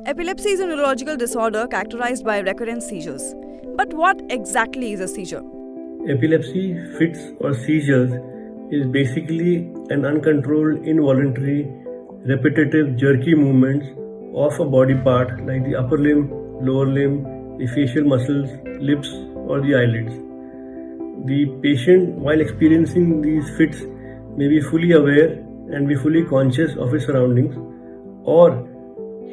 Epilepsy is a neurological disorder characterized by recurrent seizures. But what exactly is a seizure? Epilepsy, fits or seizures is basically an uncontrolled, involuntary, repetitive, jerky movements of a body part like the upper limb, lower limb, the facial muscles, lips or the eyelids. The patient, while experiencing these fits, may be fully aware and be fully conscious of his surroundings, or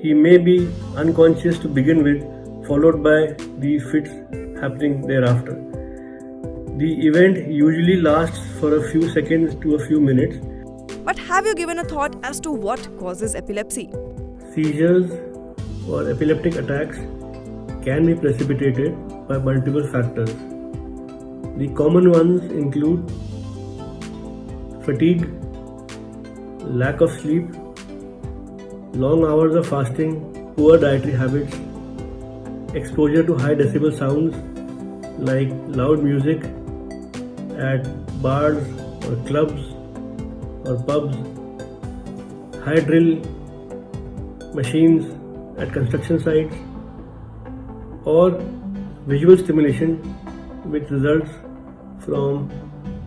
he may be unconscious to begin with, followed by the fits happening thereafter. The event usually lasts for a few seconds to a few minutes. But have you given a thought as to what causes epilepsy? Seizures or epileptic attacks can be precipitated by multiple factors. The common ones include fatigue, lack of sleep, long hours of fasting, poor dietary habits, exposure to high decibel sounds like loud music at bars or clubs or pubs, high drill machines at construction sites, or visual stimulation which results from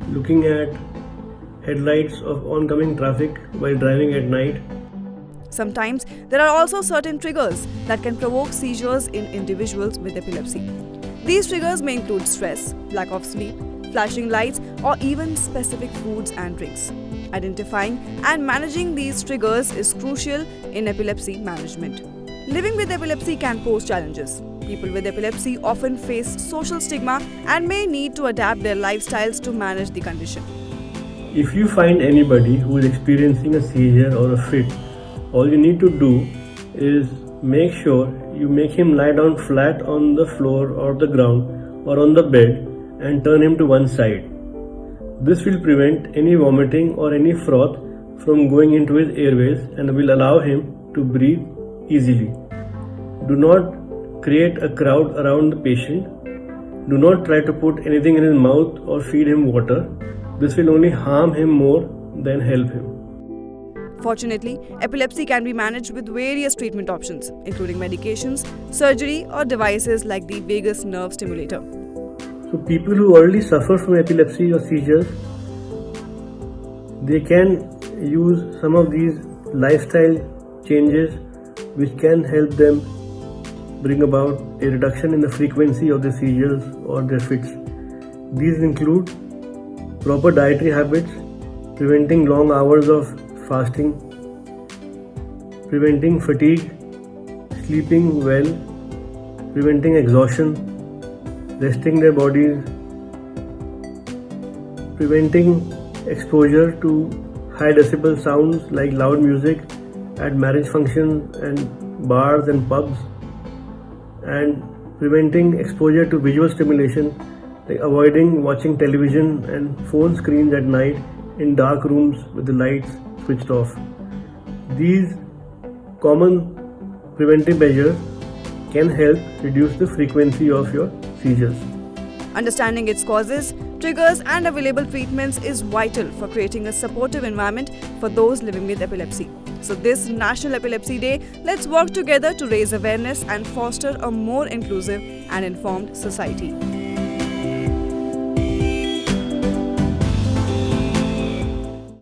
looking at headlights of oncoming traffic while driving at night. Sometimes there are also certain triggers that can provoke seizures in individuals with epilepsy. These triggers may include stress, lack of sleep, flashing lights, or even specific foods and drinks. Identifying and managing these triggers is crucial in epilepsy management. Living with epilepsy can pose challenges. People with epilepsy often face social stigma and may need to adapt their lifestyles to manage the condition. If you find anybody who is experiencing a seizure or a fit, all you need to do is make sure you make him lie down flat on the floor or the ground or on the bed and turn him to one side. This will prevent any vomiting or any froth from going into his airways and will allow him to breathe easily. Do not create a crowd around the patient. Do not try to put anything in his mouth or feed him water. This will only harm him more than help him. Fortunately, epilepsy can be managed with various treatment options, including medications, surgery, or devices like the vagus nerve stimulator. So people who already suffer from epilepsy or seizures, they can use some of these lifestyle changes which can help them bring about a reduction in the frequency of the seizures or their fits. These include proper dietary habits, preventing long hours of fasting, preventing fatigue, sleeping well, preventing exhaustion, resting their bodies, preventing exposure to high decibel sounds like loud music at marriage functions and bars and pubs, and preventing exposure to visual stimulation like avoiding watching television and phone screens at night in dark rooms with the lights switched off. These common preventive measures can help reduce the frequency of your seizures. Understanding its causes, triggers, and available treatments is vital for creating a supportive environment for those living with epilepsy. So this National Epilepsy Day, let's work together to raise awareness and foster a more inclusive and informed society.